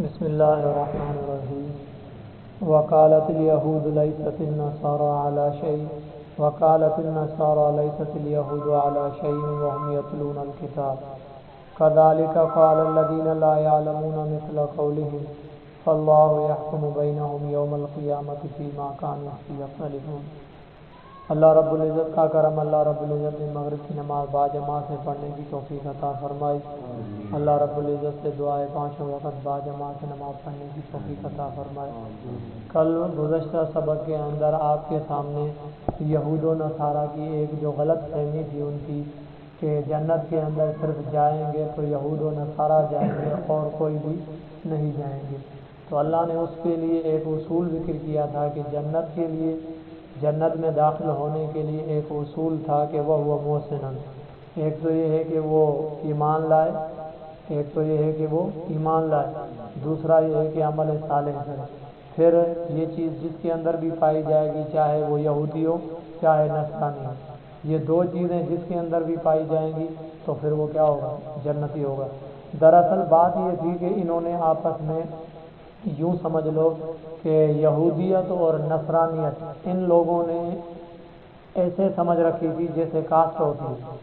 بسم الله الرحمن الرحيم. وقالت اليهود ليست النصارى على شيء وقالت النصارى ليست اليهود على شيء وهم يتلون الكتاب كذلك قال الذين لا يعلمون مثل قولهم فالله يحكم بينهم يوم القيامة فيما كانوا فيه يختلفون. اللہ رب العزت کا کرم، اللہ رب العزت نے مغرب کی نماز باجماعت سے پڑھنے کی توفیق عطا فرمائی. اللہ رب العزت سے دعائے پانچوں وقت باجماعت سے نماز پڑھنے کی توفیق عطا فرمائی. کل گزشتہ سبق کے اندر آپ کے سامنے یہود و نصارہ کی ایک جو غلط فہمی تھی ان کی کہ جنت کے اندر صرف جائیں گے تو یہود و نصارہ جائیں گے اور کوئی بھی نہیں جائیں گے. تو اللہ نے اس کے لیے ایک اصول ذکر کیا تھا کہ جنت کے لیے، جنت میں داخل ہونے کے لیے ایک اصول تھا کہ وہ محسن، ایک تو یہ ہے کہ وہ ایمان لائے، ایک تو یہ ہے کہ وہ ایمان لائے، دوسرا یہ ہے کہ عمل صالح کرے. پھر یہ چیز جس کے اندر بھی پائی جائے گی، چاہے وہ یہودی ہو چاہے نصرانی ہو، یہ دو چیزیں جس کے اندر بھی پائی جائیں گی تو پھر وہ کیا ہوگا؟ جنتی ہوگا. دراصل بات یہ تھی کہ انہوں نے آپس میں یوں سمجھ لو کہ یہودیت اور نصرانیت ان لوگوں نے ایسے سمجھ رکھی تھی جیسے کاسٹ ہوتی ہے،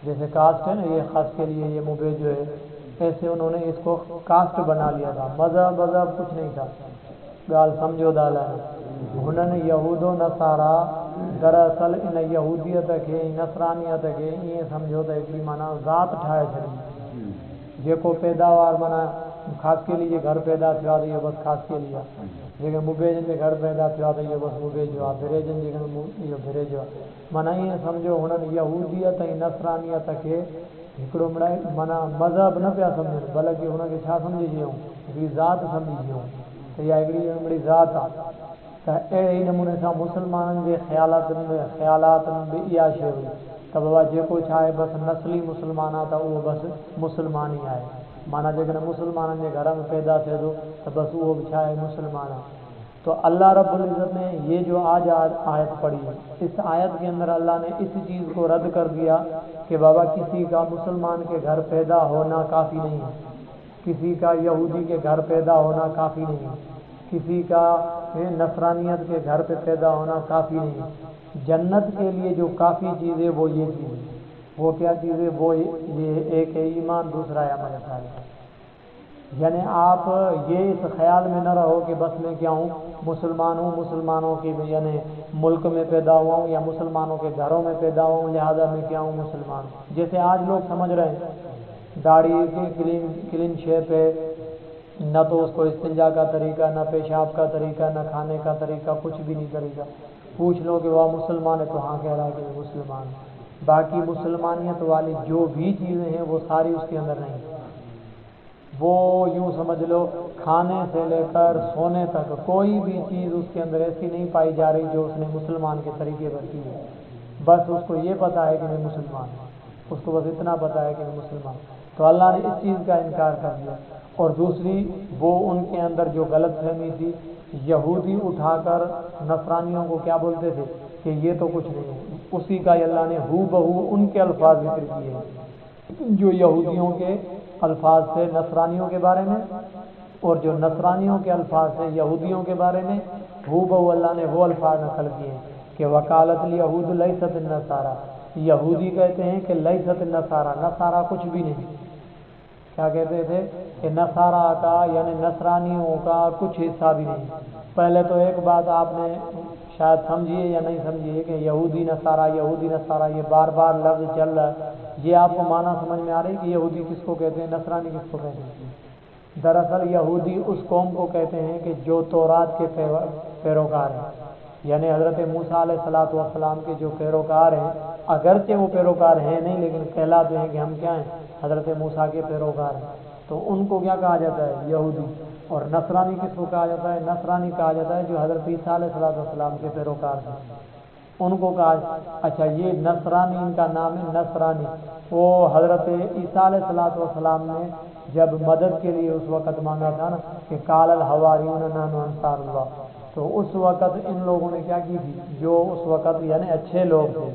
جیسے کاسٹ ہے نا، یہ خاص کے لیے یہ مبے جو ہے، ایسے انہوں نے اس کو کاسٹ بنا لیا تھا. مذہب کچھ نہیں تھا. گال سمجھو دالا ہے انہوں نے یہود و نصارہ دراصل ان یہودیت کے نصرانیت کے یہ سمجھو تو ایک مانا ذات ٹھائے چڑی جے کو پیداوار منا خاص کے لیے گھر پیدا تھا تو یہ بس خاص کے لیے جگہ مبے جن کے گھر پیدا تھا تو یہ بس مبے جو بھرے جن جگہ یہ بھرے جو منا یہ سمجھو انہوں یہودیت نصرانیت کے ہکڑو منا مذہب نہ پیا سمجھ بلکہ انہوں کے چھا سمجھی ہوں ہکڑی ذات سمجھی ہوں تو یہ ہکڑی ہماری ذات ہے. تو اہڑے نمونے سے مسلمانوں کے خیالات بھی یہ شے ہوئی تو بابا جے کو چاہے بس نسلی مسلمان آتا وہ بس مسلمان ہی آئے مانا جے مسلمانوں کے گھر میں پیدا تھے تو بس وہ بھی چاہے مسلمان ہے. تو اللہ رب العزت نے یہ جو آج آیت پڑھی ہے، اس آیت کے اندر اللہ نے اس چیز کو رد کر دیا کہ بابا کسی کا مسلمان کے گھر پیدا ہونا کافی نہیں ہے، کسی کا یہودی کے گھر پیدا ہونا کافی نہیں ہے، کسی کا نصرانیت کے گھر پہ پیدا ہونا کافی نہیں ہے. جنت کے لیے جو کافی چیز ہے وہ یہ چیز ہے. وہ کیا چیز ہے؟ وہ یہ ایک ہے ایمان، دوسرا ہے عمل صالح. یعنی آپ یہ اس خیال میں نہ رہو کہ بس میں کیا ہوں مسلمان ہوں، مسلمانوں کی یعنی ملک میں پیدا ہوا ہوں یا مسلمانوں کے گھروں میں پیدا ہوا ہوں لہذا میں کیا ہوں مسلمان ہوں. جیسے آج لوگ سمجھ رہے ہیں داڑھی کی کلین شیپ ہے، نہ تو اس کو استنجا کا طریقہ، نہ پیشاب کا طریقہ، نہ کھانے کا طریقہ، کچھ بھی نہیں طریقہ. پوچھ لو کہ وہ مسلمان ہے تو ہاں کہہ رہا ہے کہ وہ مسلمان. باقی مسلمانیت والی جو بھی چیزیں ہیں وہ ساری اس کے اندر نہیں. وہ یوں سمجھ لو کھانے سے لے کر سونے تک کوئی بھی چیز اس کے اندر ایسی نہیں پائی جا رہی جو اس نے مسلمان کے طریقے پر کی ہے. بس اس کو یہ پتہ ہے کہ میں مسلمان ہوں، اس کو بس اتنا پتہ ہے کہ میں مسلمان. تو اللہ نے اس چیز کا انکار کر دیا. اور دوسری وہ ان کے اندر جو غلط فہمی تھی، یہودی اٹھا کر نصرانیوں کو کیا بولتے تھے کہ یہ تو کچھ نہیں ہے، اسی کا اللہ نے ہو بہو ان کے الفاظ ذکر کیے ہیں جو یہودیوں کے الفاظ سے نصرانیوں کے بارے میں اور جو نصرانیوں کے الفاظ سے یہودیوں کے بارے میں ہو بہو اللہ نے وہ الفاظ نقل کیے ہیں کہ وقالت الیہود لیست النصارى، یہودی کہتے ہیں کہ لیست النصارى، نصارہ کچھ بھی نہیں. کیا کہتے تھے کہ نصارہ کا یعنی نصرانیوں کا کچھ حصہ بھی نہیں. پہلے تو ایک بات آپ نے شاید سمجھیے یا نہیں سمجھیے کہ یہودی نصارہ یہ بار بار لفظ چل رہا ہے. یہ آپ کو معنی سمجھ میں آ رہی ہے کہ یہودی کس کو کہتے ہیں، نصرانی کس کو کہتے ہیں؟ دراصل یہودی اس قوم کو کہتے ہیں کہ جو تورات کے پیروکار ہیں، یعنی حضرت موسیٰ علیہ الصلوۃ والسلام کے جو پیروکار ہیں، اگرچہ وہ پیروکار ہیں نہیں لیکن کہلاتے ہیں کہ ہم کیا ہیں، حضرت موسیٰ کے پیروکار ہیں. تو ان کو کیا کہا جاتا ہے؟ یہودی. اور نصرانی کس کو کہا جاتا ہے؟ نصرانی کہا جاتا ہے جو حضرت عیسیٰ علیہ الصلوۃ والسلام کے پیروکار ہیں، ان کو کہا. اچھا یہ نصرانی ان کا نام ہے نصرانی. وہ حضرت عیسیٰ علیہ الصلوۃ والسلام نے جب مدد کے لیے اس وقت مانگا تھا نا کہ قال الحواریون نحن انصار اللہ، تو اس وقت ان لوگوں نے کیا کی تھی، جو اس وقت یعنی اچھے لوگ تھے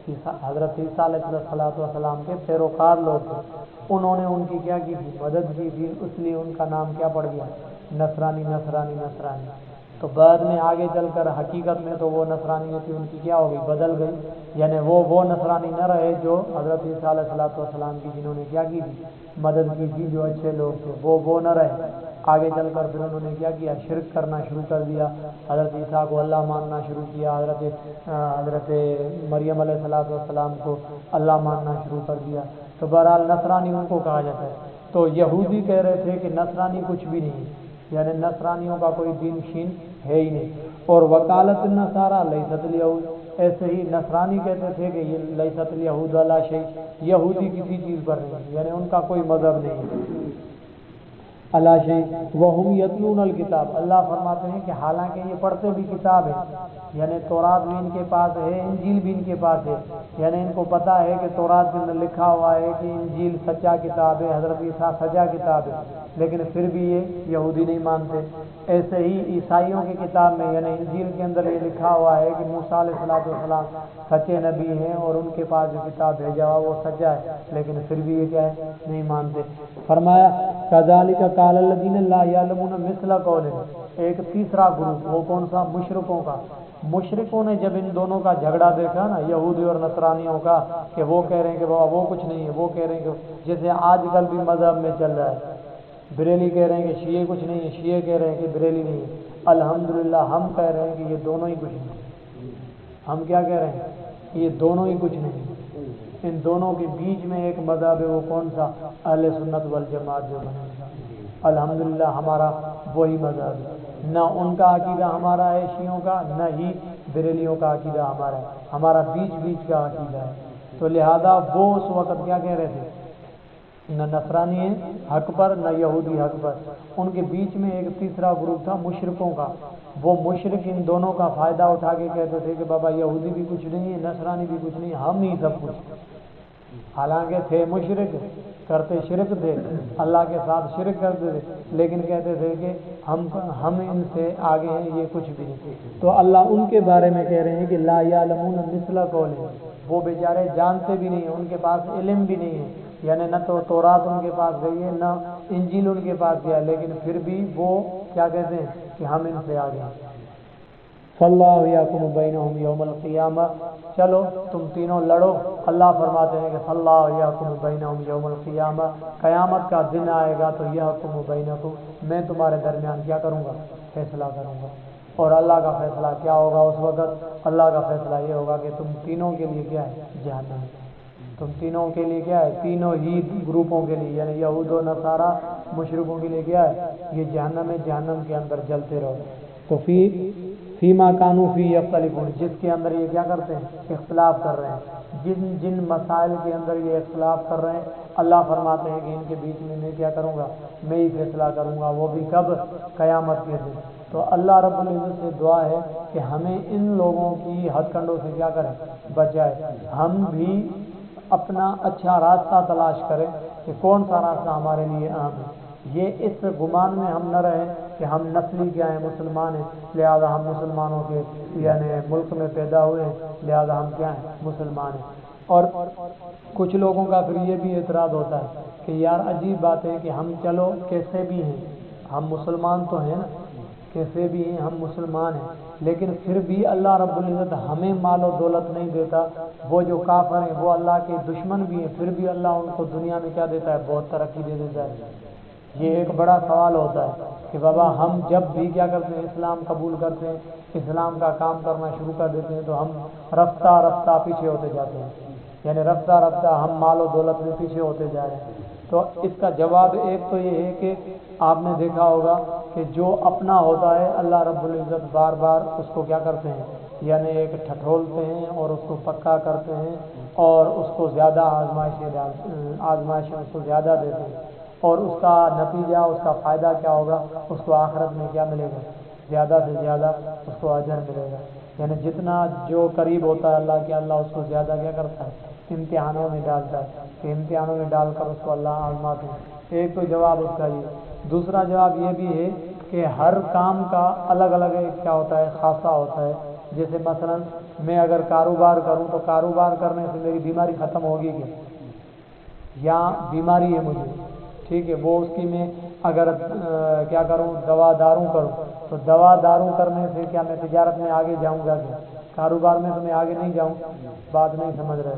حضرت عیسیٰ علیہ السلام کے پیروکار لوگ تھے، انہوں نے ان کی کیا کی تھی؟ مدد کی تھی، اس لیے ان کا نام کیا پڑ گیا؟ نصرانی نصرانی نصرانی۔ تو بعد میں آگے چل کر حقیقت میں تو وہ نصرانیت تھی ان کی کیا ہو گئی؟ بدل گئی، یعنی وہ نصرانی نہ رہے جو حضرت عیسیٰ علیہ السلام کی جنہوں نے کیا کی تھی؟ مدد کی تھی، جو اچھے لوگ تھے وہ نہ رہے۔ آگے چل کر پھر انہوں نے کیا کیا؟ شرک کرنا شروع کر دیا، حضرت عیسیٰ کو اللہ ماننا شروع کیا، حضرت مریم علیہ السلام کو اللہ ماننا شروع کر دیا۔ تو بہرحال نصرانی ان کو کہا جاتا ہے۔ تو یہودی کہہ رہے تھے کہ نصرانی کچھ بھی نہیں ہے، یعنی نصرانیوں کا کوئی دین شین ہے ہی نہیں۔ اور وکالت النصارى لیست الیہود، ایسے ہی نصرانی کہتے تھے کہ یہ لیست الیہود علی شیء، یہودی کسی چیز پر نہیں، یعنی ان کا کوئی مذہب نہیں ہے، علی شیء وہم یتلون الکتاب، اللہ فرماتے ہیں کہ حالانکہ یہ پڑھتے بھی کتاب ہے، یعنی تورات بھی ان کے پاس ہے، انجیل بھی ان کے پاس ہے، یعنی ان کو پتہ ہے کہ تورات کے اندر لکھا ہوا ہے کہ انجیل سچا کتاب ہے، حضرت عیسیٰ سچا کتاب ہے، لیکن پھر بھی یہ یہودی نہیں مانتے۔ ایسے ہی عیسائیوں کی کتاب میں یعنی انجیل کے اندر یہ لکھا ہوا ہے کہ موسیٰ علیہ السلام سچے نبی ہیں اور ان کے پاس جو کتاب بھیجا ہوا وہ سچا ہے، لیکن پھر بھی یہ کیا ہے؟ نہیں مانتے۔ فرمایا کذالک قال الذین لا یعلمون مثل قولہم، ایک تیسرا گروپ، وہ کون سا؟ مشرکوں کا۔ مشرکوں نے جب ان دونوں کا جھگڑا دیکھا نا، یہودی اور نصرانیوں کا، کہ وہ کہہ رہے ہیں کہ بابا وہ کچھ نہیں ہے، وہ کہہ رہے ہیں کہ جیسے آج کل بھی مذہب میں چل رہا ہے، بریلی کہہ رہے ہیں کہ شیعہ کچھ نہیں ہے، شیعہ کہہ رہے ہیں کہ بریلی نہیں ہے۔ الحمدللہ ہم کہہ رہے ہیں کہ یہ دونوں ہی کچھ نہیں۔ ہم کیا کہہ رہے ہیں؟ کہ یہ دونوں ہی کچھ نہیں۔ ان دونوں کے بیچ میں ایک مذہب ہے، وہ کون سا؟ اہل سنت والجماعت جو بنے گا۔ الحمدللہ ہمارا وہی مذہب ہے، نہ ان کا عقیدہ ہمارا ہے شیعوں کا، نہ ہی بریلیوں کا عقیدہ ہمارا ہے، ہمارا بیچ کا عقیدہ ہے۔ تو لہذا وہ اس وقت کیا کہہ رہے تھے؟ نہ نصرانی ہے حق پر، نہ یہودی حق پر۔ ان کے بیچ میں ایک تیسرا گروپ تھا مشرکوں کا، وہ مشرک ان دونوں کا فائدہ اٹھا کے کہتے تھے کہ بابا یہودی بھی کچھ نہیں ہے، نصرانی بھی کچھ نہیں، ہم ہی سب کچھ۔ حالانکہ تھے مشرک، کرتے شرک تھے، اللہ کے ساتھ شرک کرتے تھے، لیکن کہتے تھے کہ ہم ان سے آگے ہیں، یہ کچھ بھی نہیں۔ تو اللہ ان کے بارے میں کہہ رہے ہیں کہ لا یعلمون مثل قولہم، وہ بیچارے جانتے بھی نہیں ہیں، ان کے پاس علم بھی نہیں ہے، یعنی نہ تو تورات ان کے پاس گئی ہے، نہ انجیل ان کے پاس گیا، لیکن پھر بھی وہ کیا کہتے ہیں کہ ہم ان سے آگے ہیں۔ فاللہ یحکم بینہم یوم القیامہ، چلو تم تینوں لڑو، اللہ فرماتے ہیں کہ فاللہ یحکم بینہم یوم القیامہ، قیامت کا دن آئے گا تو یحکم بینکم، میں تمہارے درمیان کیا کروں گا؟ فیصلہ کروں گا۔ اور اللہ کا فیصلہ کیا ہوگا اس وقت؟ اللہ کا فیصلہ یہ ہوگا کہ تم تینوں کے لیے کیا ہے؟ جہنم۔ تم تینوں کے لیے کیا ہے؟ تینوں ہی گروپوں کے لیے، یعنی یہود و نصارہ مشرکوں کے لیے کیا ہے؟ یہ جہنم ہے، جہنم کے اندر جلتے رہو۔ تو فیما کانوا فی یختلفون، جس کے اندر یہ کیا کرتے ہیں؟ اختلاف کر رہے ہیں، جن مسائل کے اندر یہ اختلاف کر رہے ہیں، اللہ فرماتے ہیں کہ ان کے بیچ میں کیا کروں گا؟ میں ہی فیصلہ کروں گا، وہ بھی کب؟ قیامت کے دن۔ تو اللہ رب العزت سے دعا ہے کہ ہمیں ان لوگوں کی ہتھ کنڈوں سے کیا کریں؟ بچائے۔ ہم بھی اپنا اچھا راستہ تلاش کریں کہ کون سا راستہ ہمارے لیے اہم ہے۔ یہ اس گمان میں ہم نہ رہیں کہ ہم نسلی کیا ہیں؟ مسلمان ہیں، لہذا ہم مسلمانوں کے یعنی ملک میں پیدا ہوئے ہیں، لہذا ہم کیا ہیں؟ مسلمان ہیں۔ اور کچھ لوگوں کا پھر یہ بھی اعتراض ہوتا ہے کہ یار عجیب بات ہے کہ ہم چلو کیسے بھی ہیں، ہم مسلمان تو ہیں نا، کیسے بھی ہیں ہم مسلمان ہیں، لیکن پھر بھی اللہ رب العزت ہمیں مال و دولت نہیں دیتا۔ وہ جو کافر ہیں، وہ اللہ کے دشمن بھی ہیں، پھر بھی اللہ ان کو دنیا میں کیا دیتا ہے؟ بہت ترقی دے دیتا ہے۔ یہ ایک بڑا سوال ہوتا ہے کہ بابا ہم جب بھی کیا کرتے ہیں؟ اسلام قبول کرتے ہیں، اسلام کا کام کرنا شروع کر دیتے ہیں، تو ہم رفتہ رفتہ پیچھے ہوتے جاتے ہیں، یعنی رفتہ رفتہ ہم مال و دولت میں پیچھے ہوتے جا رہے ہیں۔ تو اس کا جواب ایک تو یہ ہے کہ آپ نے دیکھا ہوگا کہ جو اپنا ہوتا ہے اللہ رب العزت بار بار اس کو کیا کرتے ہیں؟ یعنی ایک ٹھٹولتے ہیں اور اس کو پکا کرتے ہیں، اور اس کو زیادہ آزمائشیں اس کو زیادہ دیتے ہیں، اور اس کا نتیجہ، اس کا فائدہ کیا ہوگا؟ اس کو آخرت میں کیا ملے گا؟ زیادہ سے زیادہ اس کو اجر ملے گا۔ یعنی جتنا جو قریب ہوتا ہے اللہ کے، اللہ اس کو زیادہ کیا کرتا ہے؟ امتحانوں میں ڈالتا ہے، کہ امتحانوں میں ڈال کر اس کو اللہ آزماتے ہیں۔ ایک تو جواب اس کا یہ۔ دوسرا جواب یہ بھی ہے کہ ہر کام کا الگ الگ ایک کیا ہوتا ہے؟ خاصہ ہوتا ہے، جیسے مثلا میں اگر کاروبار کروں تو کاروبار کرنے سے میری بیماری ختم ہوگی کیا، یا بیماری ہے مجھے، ٹھیک ہے، وہ اس کی میں اگر کیا کروں، دوا داروں کروں، تو دوا داروں کرنے سے کیا میں تجارت میں آگے جاؤں گا کیا؟ کاروبار میں تو میں آگے نہیں جاؤں. بات نہیں سمجھ رہے.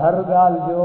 ہر گال جو